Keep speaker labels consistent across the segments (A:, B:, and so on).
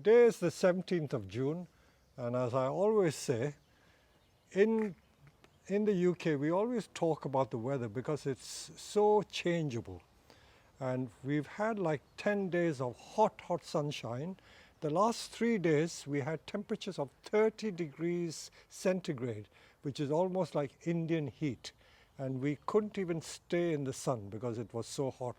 A: Today is the 17th of June, and as I always say, in the UK we always talk about the weather because it's so changeable. And we've had like 10 days of hot sunshine. The last 3 days we had temperatures of 30 degrees centigrade, which is almost like Indian heat. And we couldn't even stay in the sun because it was so hot.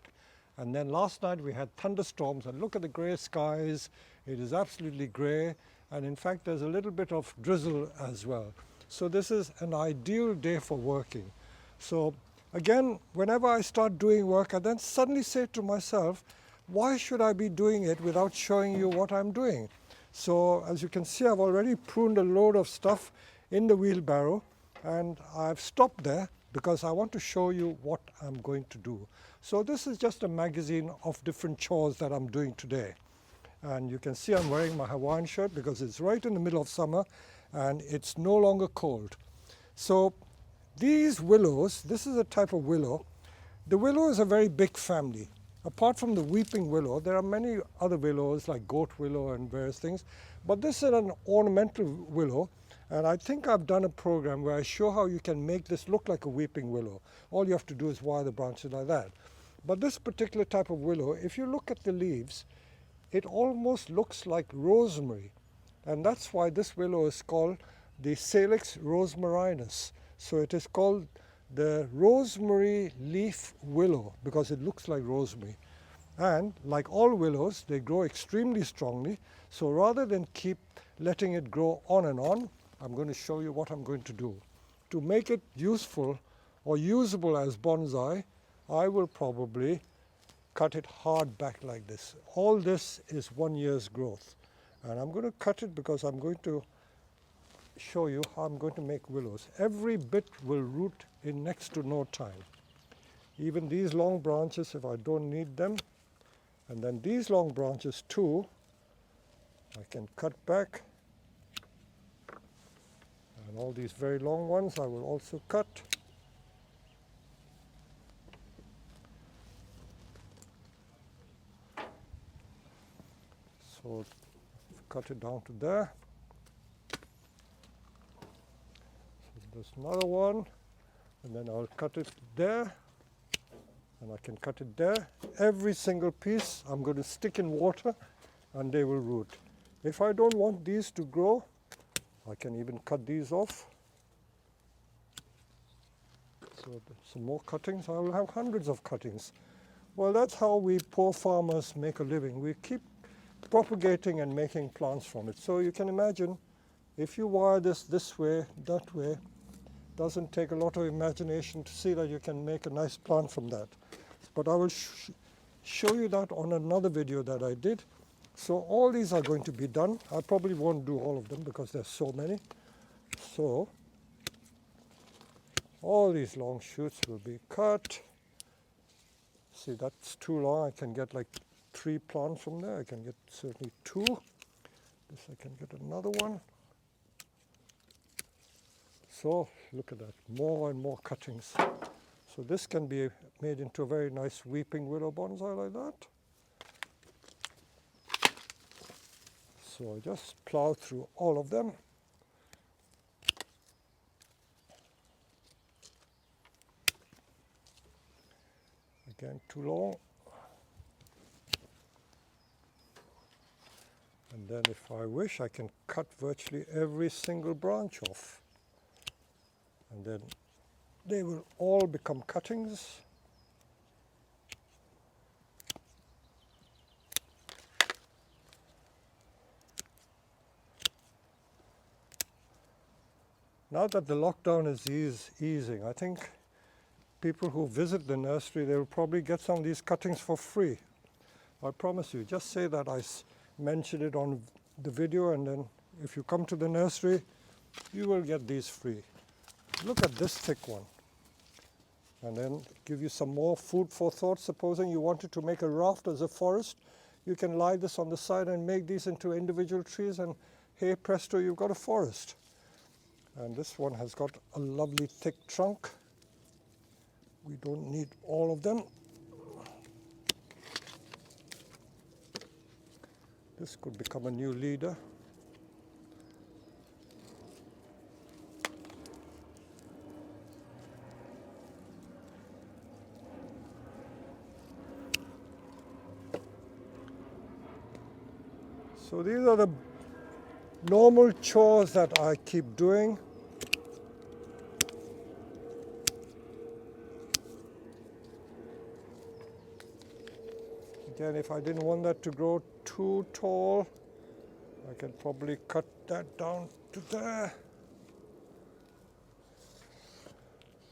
A: And then last night we had thunderstorms, and look at the grey skies. It is absolutely grey, and in fact there's a little bit of drizzle as well. So this is an ideal day for working. So again, whenever I start doing work, I then suddenly say to myself, why should I be doing it without showing you what I'm doing? So as you can see, I've already pruned a load of stuff in the wheelbarrow, and I've stopped there because I want to show you what I'm going to do. So this is just a magazine of different chores that I'm doing today. And you can see I'm wearing my Hawaiian shirt because it's right in the middle of summer and it's no longer cold. So these willows, this is a type of willow. The willow is a very big family. Apart from the weeping willow, there are many other willows like goat willow and various things. But this is an ornamental willow. And I think I've done a program where I show how you can make this look like a weeping willow. All you have to do is wire the branches like that. But this particular type of willow, if you look at the leaves, it almost looks like rosemary. And that's why this willow is called the Salix rosmarinus. So it is called the rosemary leaf willow because it looks like rosemary. And like all willows, they grow extremely strongly. So rather than keep letting it grow on and on, I'm going to show you what I'm going to do. To make it useful or usable as bonsai, I will probably cut it hard back like this. All this is 1 year's growth. And I'm going to cut it because I'm going to show you how I'm going to make willows. Every bit will root in next to no time. Even these long branches, if I don't need them, and then these long branches too, I can cut back. And all these very long ones I will also cut. So cut it down to there. So there's another one, and then I'll cut it there, and I can cut it there. Every single piece I'm going to stick in water and they will root. If I don't want these to grow, I can even cut these off. So some more cuttings. I will have hundreds of cuttings. Well, that's how we poor farmers make a living. We keep propagating and making plants from it. So you can imagine if you wire this way, that way, doesn't take a lot of imagination to see that you can make a nice plant from that. But I will show you that on another video that I did. So all these are going to be done. I probably won't do all of them because there's so many. So all these long shoots will be cut. See, that's too long. I can get like 3 plants from there. I can get certainly 2. This I can get another one. So look at that, more and more cuttings. So this can be made into a very nice weeping willow bonsai like that. So I just plow through all of them. Again, too long. And then if I wish, I can cut virtually every single branch off. And then they will all become cuttings. Now that the lockdown is easing, I think people who visit the nursery, they will probably get some of these cuttings for free. I promise you, just say that I mentioned it on the video, and then if you come to the nursery, you will get these free. Look at this thick one. And then give you some more food for thought. Supposing you wanted to make a raft as a forest, you can lie this on the side and make these into individual trees, and hey presto, you've got a forest. And this one has got a lovely thick trunk. We don't need all of them. This could become a new leader. So these are the normal chores that I keep doing. Again, if I didn't want that to grow too tall, I can probably cut that down to there.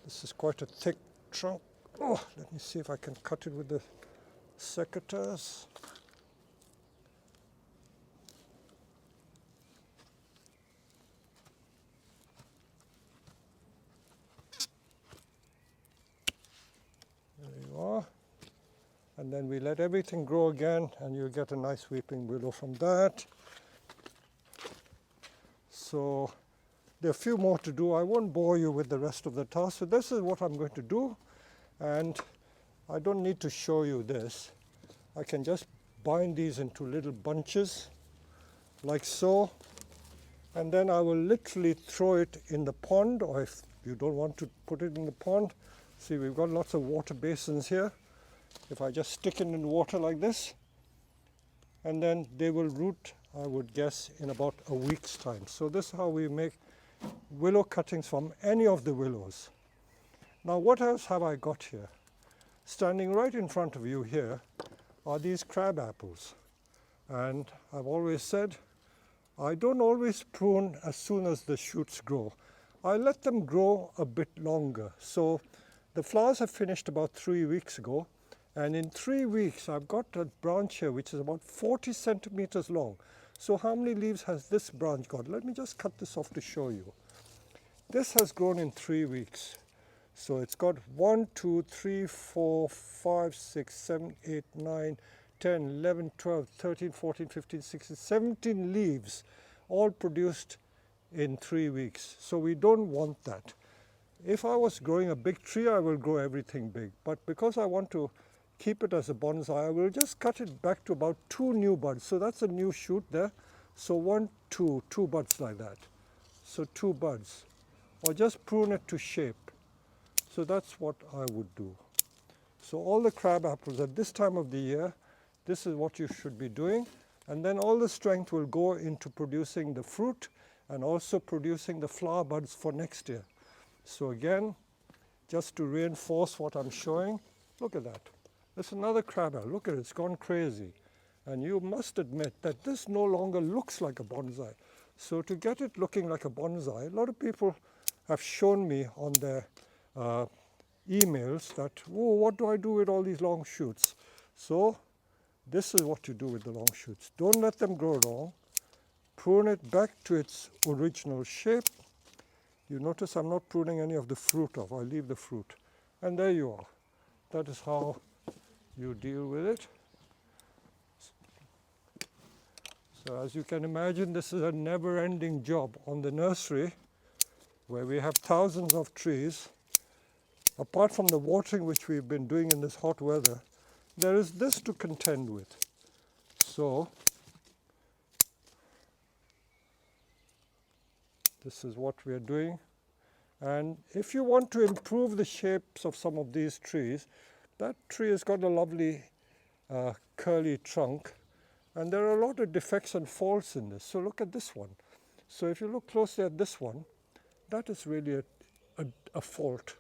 A: This is quite a thick trunk. Oh, let me see if I can cut it with the secateurs. There you are. And then we let everything grow again, and you get a nice weeping willow from that. So there are a few more to do. I won't bore you with the rest of the task. So this is what I'm going to do, and I don't need to show you this. I can just bind these into little bunches like so, and then I will literally throw it in the pond, or if you don't want to put it in the pond, see, we've got lots of water basins here. If I just stick it in water like this, and then they will root, I would guess, in about a week's time. So this is how we make willow cuttings from any of the willows. Now what else have I got here? Standing right in front of you here are these crab apples. And I've always said, I don't always prune as soon as the shoots grow. I let them grow a bit longer. So the flowers have finished about 3 weeks ago. And in 3 weeks, I've got a branch here which is about 40 centimeters long. So how many leaves has this branch got? Let me just cut this off to show you. This has grown in 3 weeks. So it's got 1, 2, 3, 4, 5, 6, 7, 8, 9, 10, 11, 12, 13, 14, 15, 16, 17 leaves, all produced in 3 weeks. So we don't want that. If I was growing a big tree, I will grow everything big. But because I want to keep it as a bonsai, I will just cut it back to about 2 new buds. So that's a new shoot there. So 1, 2 buds like that. So 2 buds. Or just prune it to shape. So that's what I would do. So all the crab apples at this time of the year, this is what you should be doing. And then all the strength will go into producing the fruit and also producing the flower buds for next year. So again, just to reinforce what I'm showing, look at that. There's another crab apple. Look at it, it's gone crazy. And you must admit that this no longer looks like a bonsai. So to get it looking like a bonsai, a lot of people have shown me on their emails that, oh, what do I do with all these long shoots? So this is what you do with the long shoots. Don't let them grow long. Prune it back to its original shape. You notice I'm not pruning any of the fruit off. I leave the fruit. And there you are. That is how you deal with it. So as you can imagine, this is a never-ending job on the nursery, where we have thousands of trees. Apart from the watering which we've been doing in this hot weather, there is this to contend with. So this is what we are doing. And if you want to improve the shapes of some of these trees, that tree has got a lovely curly trunk, and there are a lot of defects and faults in this. So look at this one. So if you look closely at this one, that is really a fault.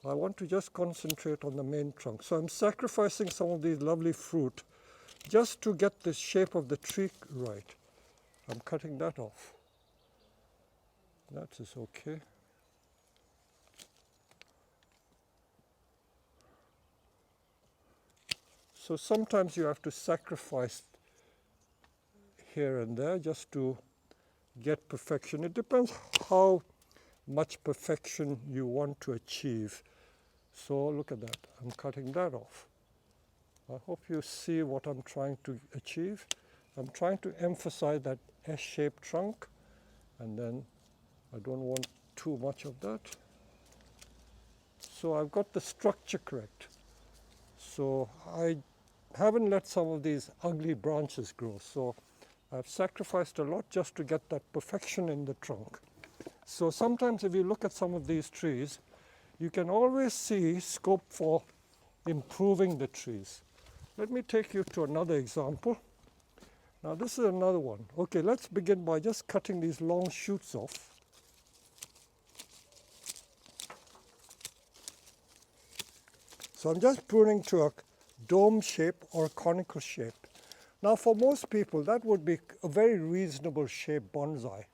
A: I want to just concentrate on the main trunk. So I'm sacrificing some of these lovely fruit just to get the shape of the tree right. I'm cutting that off. That is okay. So sometimes you have to sacrifice here and there just to get perfection. It depends how much perfection you want to achieve. So look at that, I'm cutting that off. I hope you see what I'm trying to achieve. I'm trying to emphasize that S-shaped trunk, and then I don't want too much of that. So I've got the structure correct. So I haven't let some of these ugly branches grow. So I've sacrificed a lot just to get that perfection in the trunk. So sometimes if you look at some of these trees, you can always see scope for improving the trees. Let me take you to another example. Now this is another one. Okay, let's begin by just cutting these long shoots off. So I'm just pruning to a dome shape or a conical shape. Now for most people that would be a very reasonable shape bonsai.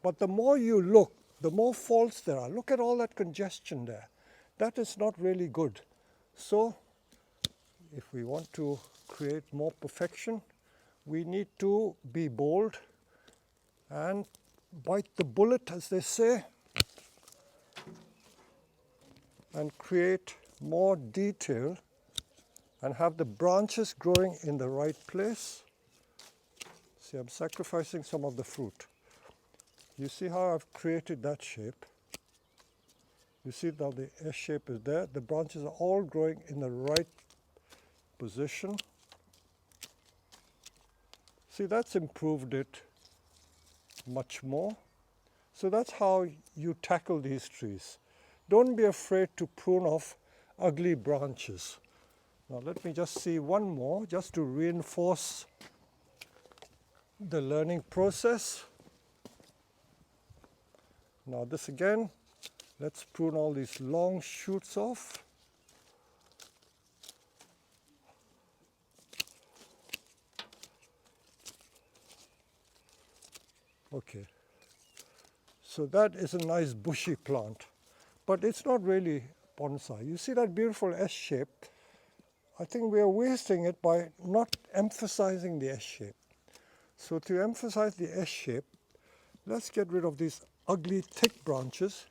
A: But the more you look, the more faults there are. Look at all that congestion there. That is not really good. So if we want to create more perfection, we need to be bold and bite the bullet, as they say, and create more detail and have the branches growing in the right place. See, I'm sacrificing some of the fruit. You see how I've created that shape? You see now the S shape is there. The branches are all growing in the right position. See, that's improved it much more. So that's how you tackle these trees. Don't be afraid to prune off ugly branches. Now let me just see one more just to reinforce the learning process. Now this again, let's prune all these long shoots off. Okay, so that is a nice bushy plant, but it's not really bonsai. You see that beautiful S shape? I think we are wasting it by not emphasizing the S shape. So to emphasize the S shape, let's get rid of these ugly thick branches.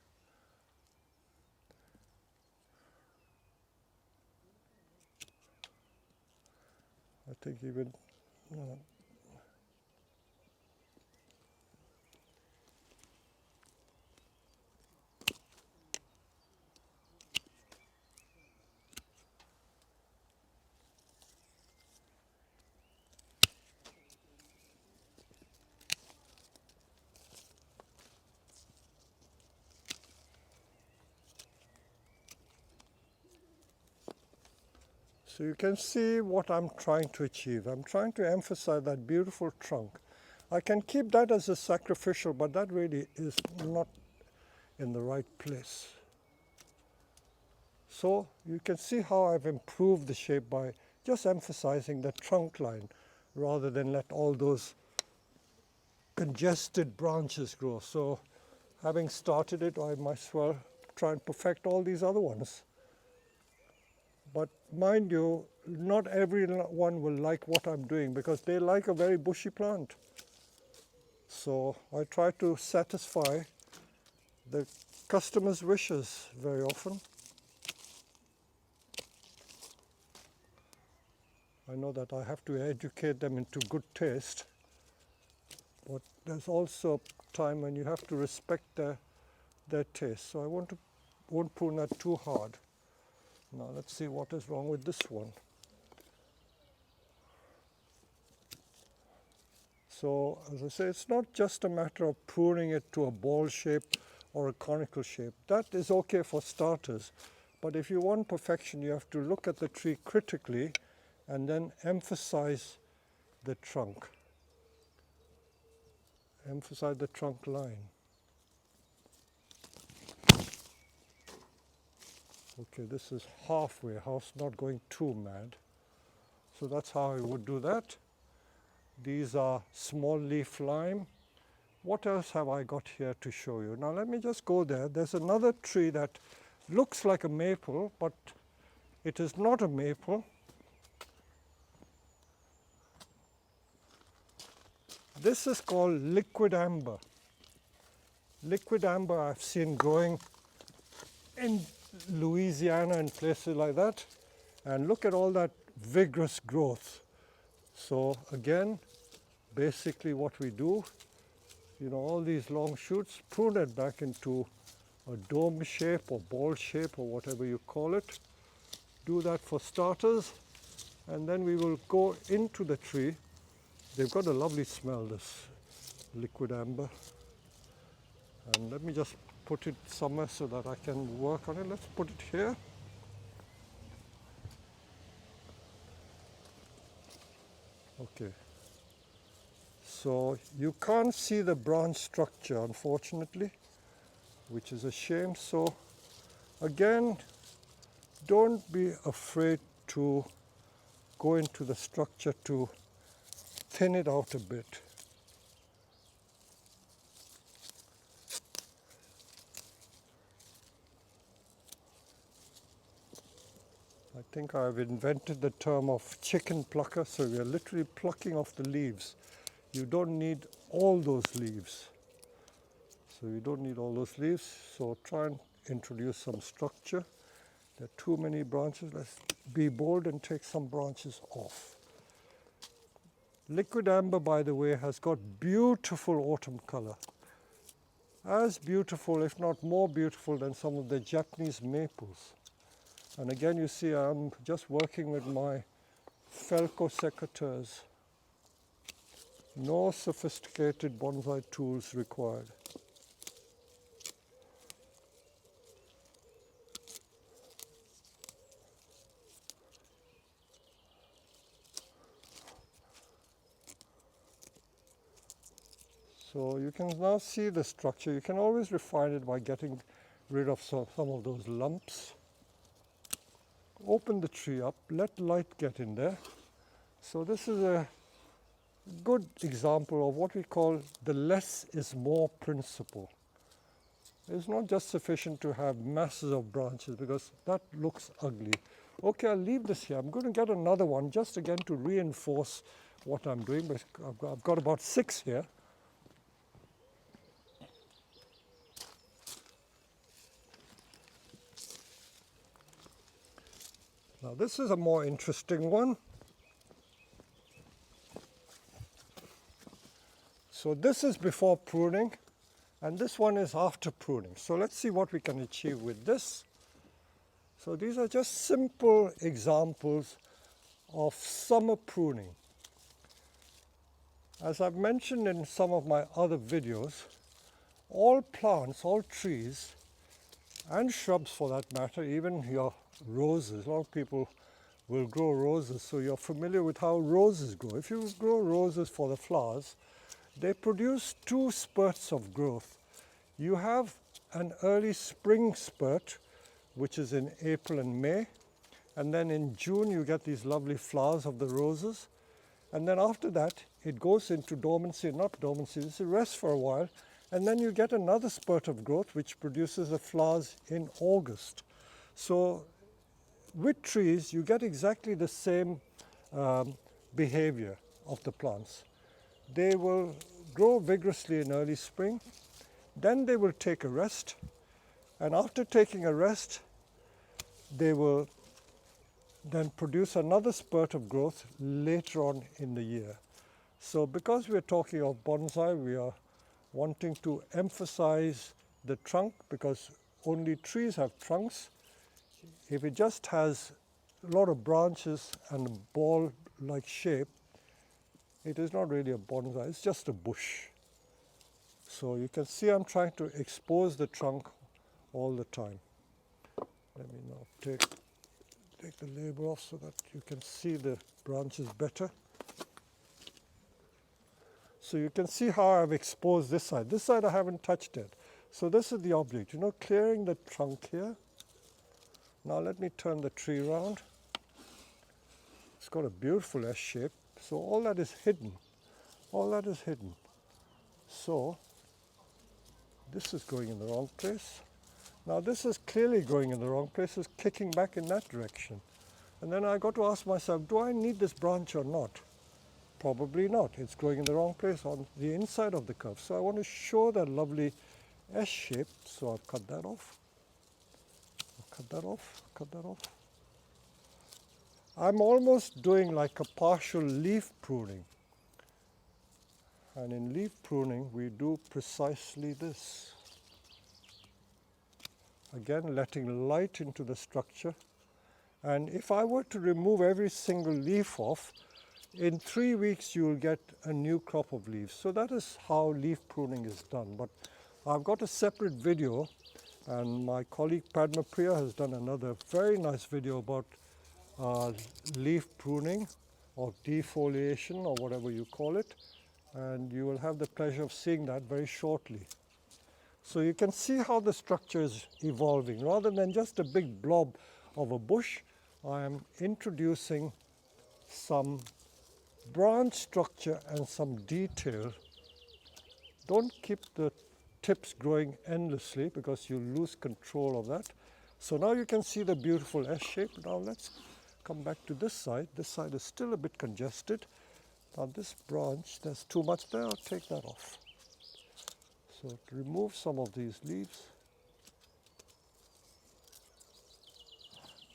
A: I think even so you can see what I'm trying to achieve. I'm trying to emphasize that beautiful trunk. I can keep that as a sacrificial, but that really is not in the right place. So you can see how I've improved the shape by just emphasizing the trunk line rather than let all those congested branches grow. So having started it, I might as well try and perfect all these other ones. But mind you, not everyone will like what I'm doing because they like a very bushy plant. So I try to satisfy the customer's wishes very often. I know that I have to educate them into good taste, but there's also a time when you have to respect their taste. So I won't prune that too hard. Now let's see what is wrong with this one. So as I say, it's not just a matter of pruning it to a ball shape or a conical shape. That is okay for starters. But if you want perfection, you have to look at the tree critically and then emphasize the trunk. Emphasize the trunk line. Okay, this is halfway house, not going too mad. So that's how I would do that. These are small leaf lime. What else have I got here to show you? Now let me just go there. There's another tree that looks like a maple, but it is not a maple. This is called liquid amber. Liquid amber I've seen growing in Louisiana and places like that. And look at all that vigorous growth. So again, basically what we do, all these long shoots, prune it back into a dome shape or ball shape or whatever you call it. Do that for starters. and then we will go into the tree. They've got a lovely smell, this liquid amber. And let me just put it somewhere so that I can work on it. Let's put it here. Okay. So you can't see the branch structure, unfortunately, which is a shame. So again, don't be afraid to go into the structure to thin it out a bit. I think I've invented the term of chicken plucker, so we are literally plucking off the leaves. You don't need all those leaves. So you don't need all those leaves, so try and introduce some structure. There are too many branches. Let's be bold and take some branches off. Liquid amber, by the way, has got beautiful autumn color. As beautiful, if not more beautiful, than some of the Japanese maples. And again, you see, I'm just working with my Felco secateurs. No sophisticated bonsai tools required. So you can now see the structure. You can always refine it by getting rid of some of those lumps. Open the tree up, let light get in there. So this is a good example of what we call the less is more principle. It's not just sufficient to have masses of branches because that looks ugly. Okay, I'll leave this here. I'm going to get another one just again to reinforce what I'm doing. But I've got about 6 here. Now this is a more interesting one. So this is before pruning, and this one is after pruning. So let's see what we can achieve with this. So these are just simple examples of summer pruning. As I've mentioned in some of my other videos, all plants, all trees, and shrubs for that matter, even your roses. A lot of people will grow roses, so you're familiar with how roses grow. If you grow roses for the flowers, they produce 2 spurts of growth. You have an early spring spurt, which is in April and May, and then in June you get these lovely flowers of the roses, and then after that it goes into dormancy, not dormancy, it rests for a while, and then you get another spurt of growth which produces the flowers in August. So with trees, you get exactly the same behavior of the plants. They will grow vigorously in early spring, then they will take a rest, and after taking a rest, they will then produce another spurt of growth later on in the year. So because we're talking of bonsai, we are wanting to emphasize the trunk because only trees have trunks. If it just has a lot of branches and a ball-like shape, it is not really a bonsai, it's just a bush. So you can see I'm trying to expose the trunk all the time. Let me now take the label off so that you can see the branches better. So you can see how I've exposed this side. This side I haven't touched it. So this is the object, clearing the trunk here. Now let me turn the tree around. It's got a beautiful S shape. So all that is hidden. All that is hidden. So this is going in the wrong place. Now this is clearly going in the wrong place. It's kicking back in that direction. And then I got to ask myself, do I need this branch or not? Probably not. It's growing in the wrong place on the inside of the curve. So I want to show that lovely S shape. So I'll cut that off. Cut that off, cut that off. I'm almost doing like a partial leaf pruning. And in leaf pruning, we do precisely this. Again, letting light into the structure. And if I were to remove every single leaf off, in 3 weeks you will get a new crop of leaves. So that is how leaf pruning is done. But I've got a separate video, and my colleague Padma Priya has done another very nice video about leaf pruning or defoliation or whatever you call it, and you will have the pleasure of seeing that very shortly. So you can see how the structure is evolving. Rather than just a big blob of a bush, I am introducing some branch structure and some detail. Don't keep the tips growing endlessly because you lose control of that. So now you can see the beautiful S shape. Now let's come back to this side. This side is still a bit congested. Now this branch, there's too much there, I'll take that off. So to remove some of these leaves.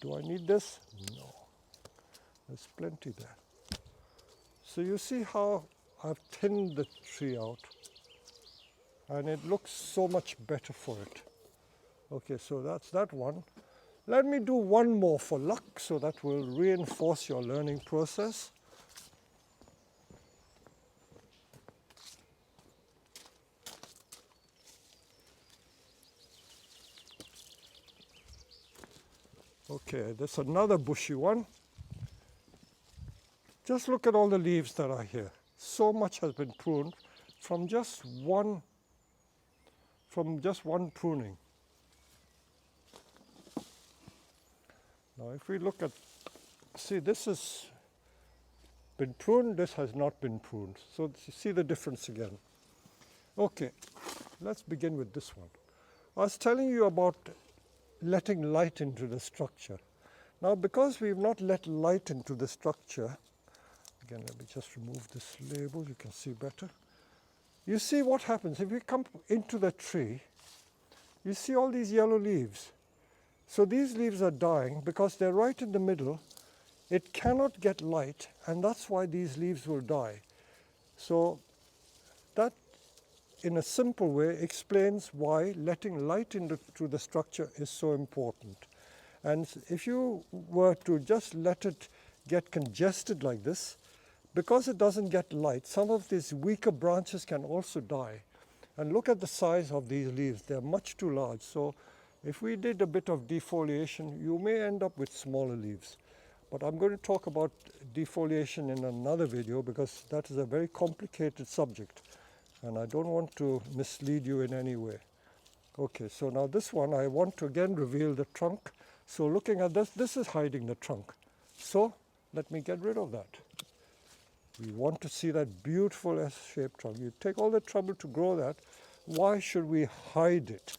A: Do I need this? No. There's plenty there. So you see how I've thinned the tree out, and it looks so much better for it. Okay, so that's that one. Let me do one more for luck, so that will reinforce your learning process. Okay, there's another bushy one. Just look at all the leaves that are here. So much has been pruned from just one pruning. Now if we look at, see, this has been pruned, this has not been pruned. So see the difference again. Okay, let's begin with this one. I was telling you about letting light into the structure. Now because we've not let light into the structure, again let me just remove this label, you can see better. You see what happens if you come into the tree, you see all these yellow leaves. So these leaves are dying because they're right in the middle. It cannot get light, and that's why these leaves will die. So that, in a simple way, explains why letting light into the structure is so important. And if you were to just let it get congested like this, because it doesn't get light, some of these weaker branches can also die. And look at the size of these leaves, they're much too large. So if we did a bit of defoliation, you may end up with smaller leaves. But I'm going to talk about defoliation in another video because that is a very complicated subject, and I don't want to mislead you in any way. Okay, so now this one, I want to again reveal the trunk. So looking at this, this is hiding the trunk. So let me get rid of that. We want to see that beautiful S-shaped trunk. You take all the trouble to grow that. Why should we hide it?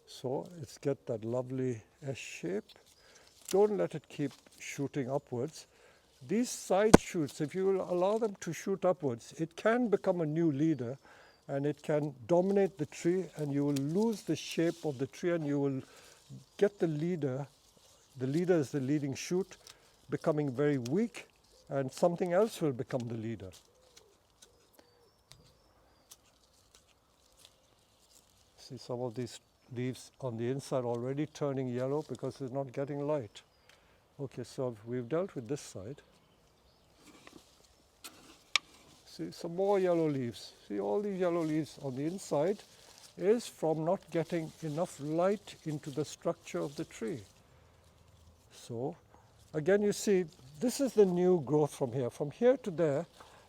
A: So let's get that lovely S shape. Don't let it keep shooting upwards. These side shoots, if you will allow them to shoot upwards, it can become a new leader, and it can dominate the tree, and you will lose the shape of the tree, and you will get the leader is the leading shoot, becoming very weak, and something else will become the leader. See some of these leaves on the inside already turning yellow because it's not getting light. Okay, so we've dealt with this side. See some more yellow leaves. See all these yellow leaves on the inside is from not getting enough light into the structure of the tree. So again, you see, this is the new growth from here. From here to there,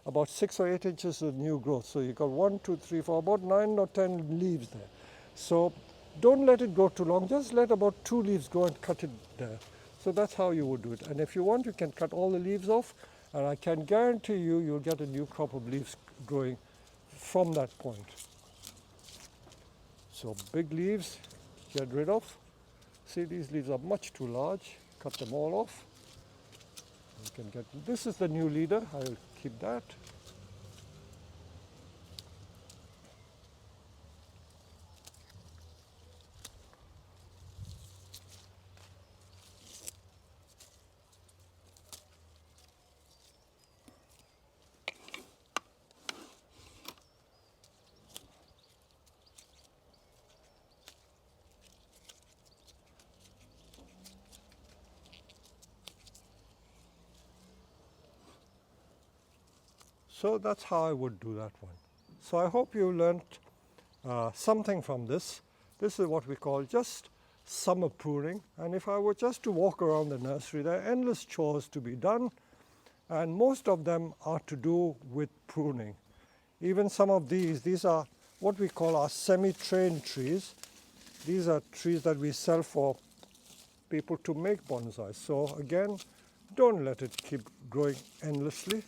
A: about 6 or 8 inches of new growth. So you've got 1, 2, 3, 4, about 9 or 10 leaves there. So don't let it go too long. Just let about 2 leaves go and cut it there. So that's how you would do it. And if you want, you can cut all the leaves off, and I can guarantee you, you'll get a new crop of leaves growing from that point. So big leaves, get rid of. See, these leaves are much too large. Cut them all off. You can get, this is the new leader. I'll keep that. So that's how I would do that one. So I hope you learnt something from this. This is what we call just summer pruning, and if I were just to walk around the nursery, there are endless chores to be done, and most of them are to do with pruning. Even some of these are what we call our semi-trained trees. These are trees that we sell for people to make bonsai. So again, don't let it keep growing endlessly.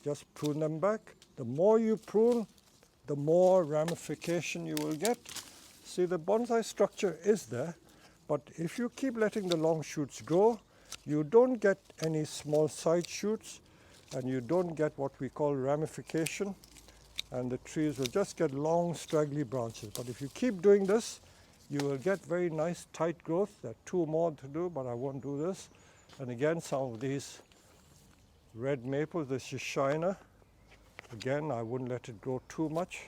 A: Just prune them back. The more you prune, the more ramification you will get. See, the bonsai structure is there, but if you keep letting the long shoots grow, you don't get any small side shoots, and you don't get what we call ramification, and the trees will just get long straggly branches. But if you keep doing this, you will get very nice tight growth. There are two more to do, but I won't do this. And again, some of these red maples, this is shiner. Again, I wouldn't let it grow too much.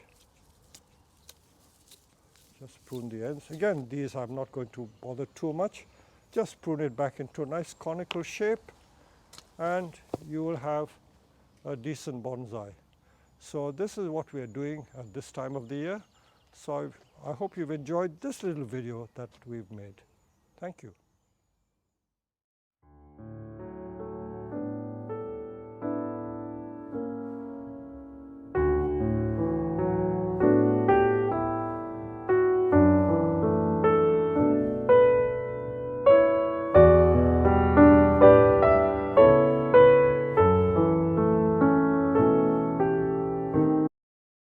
A: Just prune the ends. Again, these I'm not going to bother too much. Just prune it back into a nice conical shape, and you will have a decent bonsai. So this is what we are doing at this time of the year. So I hope you've enjoyed this little video that we've made. Thank you.